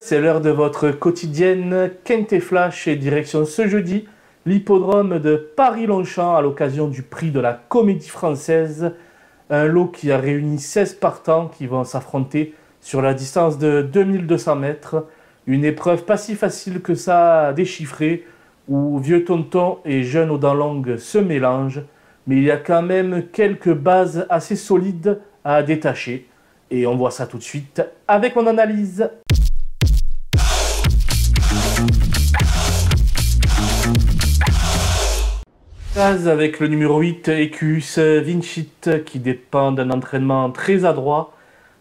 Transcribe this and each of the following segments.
C'est l'heure de votre quotidienne Quintet Flash et direction ce jeudi, l'hippodrome de Paris-Longchamp à l'occasion du prix de la Comédie Française. Un lot qui a réuni 16 partants qui vont s'affronter sur la distance de 2200 mètres. Une épreuve pas si facile que ça à déchiffrer, où vieux tonton et jeunes aux dents longues se mélangent. Mais il y a quand même quelques bases assez solides à détacher. Et on voit ça tout de suite avec mon analyse. Avec le numéro 8, Equus Vincit, qui dépend d'un entraînement très adroit.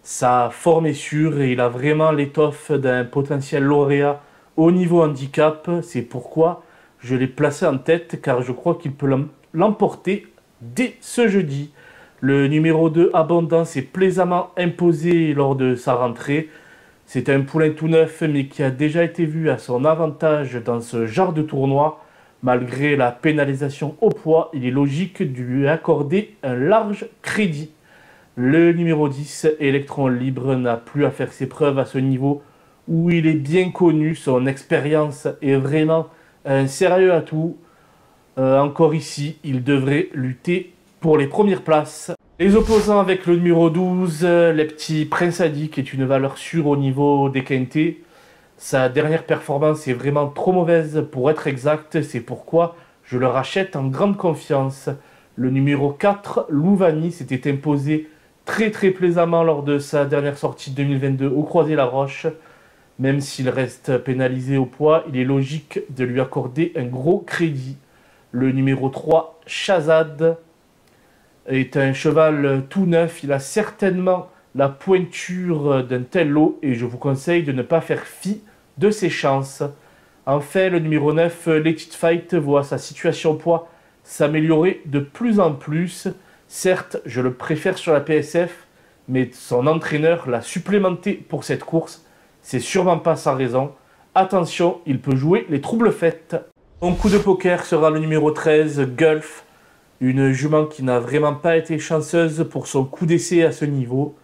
Sa forme est sûre et il a vraiment l'étoffe d'un potentiel lauréat au niveau handicap. C'est pourquoi je l'ai placé en tête, car je crois qu'il peut l'emporter dès ce jeudi. Le numéro 2, Abondance, est plaisamment imposé lors de sa rentrée. C'est un poulain tout neuf, mais qui a déjà été vu à son avantage dans ce genre de tournoi. Malgré la pénalisation au poids, il est logique de lui accorder un large crédit. Le numéro 10, Electron Libre, n'a plus à faire ses preuves à ce niveau où il est bien connu. Son expérience est vraiment un sérieux atout. Encore ici, il devrait lutter pour les premières places. Les opposants avec le numéro 12, les petits Prince Adi, qui est une valeur sûre au niveau des quintés. Sa dernière performance est vraiment trop mauvaise pour être exact, c'est pourquoi je le rachète en grande confiance. Le numéro 4, Louvani, s'était imposé très plaisamment lors de sa dernière sortie 2022 au Croisé-la-Roche. Même s'il reste pénalisé au poids, il est logique de lui accorder un gros crédit. Le numéro 3, Shazad, est un cheval tout neuf. Il a certainement la pointure d'un tel lot et je vous conseille de ne pas faire fi de ses chances. Enfin, le numéro 9, Let It Fight, voit sa situation poids s'améliorer de plus en plus. Certes, je le préfère sur la PSF, mais son entraîneur l'a supplémenté pour cette course. C'est sûrement pas sans raison. Attention, il peut jouer les troubles fêtes. Mon coup de poker sera le numéro 13, Gulf. Une jument qui n'a vraiment pas été chanceuse pour son coup d'essai à ce niveau.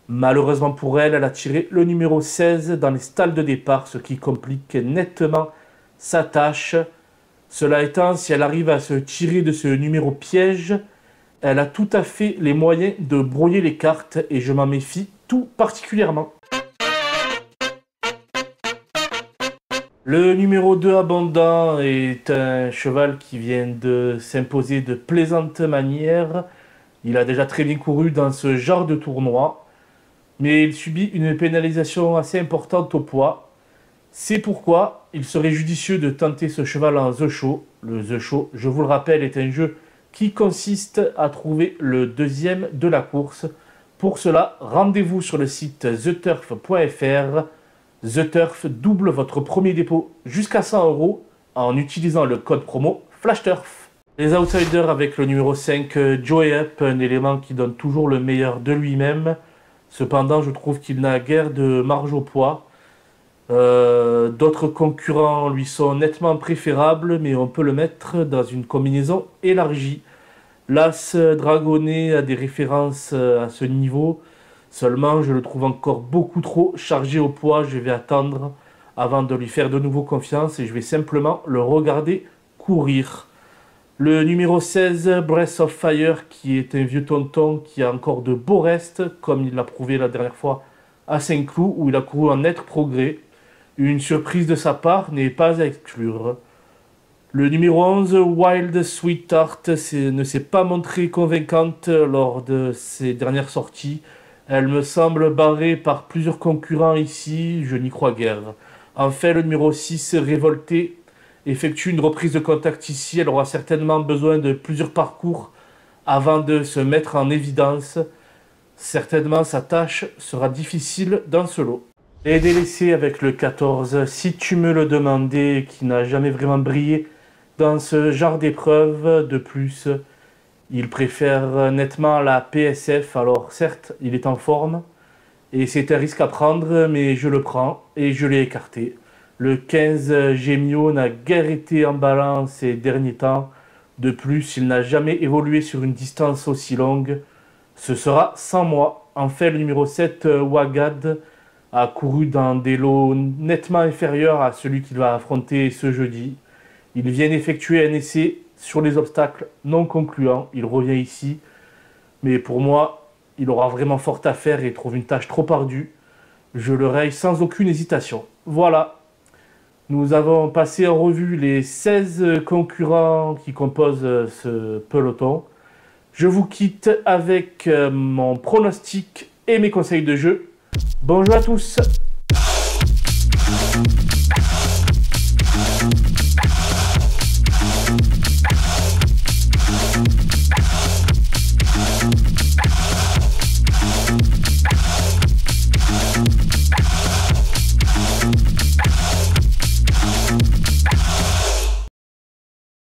Malheureusement pour elle, elle a tiré le numéro 16 dans les stalles de départ, ce qui complique nettement sa tâche. Cela étant, si elle arrive à se tirer de ce numéro piège, elle a tout à fait les moyens de brouiller les cartes et je m'en méfie tout particulièrement. Le numéro 2, Abondant, est un cheval qui vient de s'imposer de plaisante manière. Il a déjà très bien couru dans ce genre de tournoi, mais il subit une pénalisation assez importante au poids. C'est pourquoi il serait judicieux de tenter ce cheval en The Show. Le The Show, je vous le rappelle, est un jeu qui consiste à trouver le deuxième de la course. Pour cela, rendez-vous sur le site theturf.fr. The Turf double votre premier dépôt jusqu'à 100 € en utilisant le code promo FlashTurf. Les outsiders avec le numéro 5, Joey Up, un élément qui donne toujours le meilleur de lui-même. Cependant, je trouve qu'il n'a guère de marge au poids. D'autres concurrents lui sont nettement préférables, mais on peut le mettre dans une combinaison élargie. L'As Dragonnet a des références à ce niveau. Seulement, je le trouve encore beaucoup trop chargé au poids. Je vais attendre avant de lui faire de nouveau confiance et je vais simplement le regarder courir. Le numéro 16, Breath of Fire, qui est un vieux tonton qui a encore de beaux restes, comme il l'a prouvé la dernière fois à Saint-Cloud, où il a couru en net progrès. Une surprise de sa part n'est pas à exclure. Le numéro 11, Wild Sweetheart, ne s'est pas montrée convaincante lors de ses dernières sorties. Elle me semble barrée par plusieurs concurrents ici, je n'y crois guère. Enfin, le numéro 6, Révolté, effectue une reprise de contact ici. Elle aura certainement besoin de plusieurs parcours avant de se mettre en évidence. Certainement, sa tâche sera difficile dans ce lot. Les délaissés avec le 14, Si tu me le demandais, qui n'a jamais vraiment brillé dans ce genre d'épreuve. De plus, il préfère nettement la PSF, alors certes, il est en forme, et c'est un risque à prendre, mais je le prends, et je l'ai écarté. Le 15, Gemio, n'a guère été emballant ces derniers temps. De plus, il n'a jamais évolué sur une distance aussi longue. Ce sera sans moi. Enfin, le numéro 7, Wagad, a couru dans des lots nettement inférieurs à celui qu'il va affronter ce jeudi. Il vient d'effectuer un essai sur les obstacles non concluants. Il revient ici. Mais pour moi, il aura vraiment fort à faire et trouve une tâche trop ardue. Je le raye sans aucune hésitation. Voilà. Nous avons passé en revue les 16 concurrents qui composent ce peloton. Je vous quitte avec mon pronostic et mes conseils de jeu. Bonjour à tous!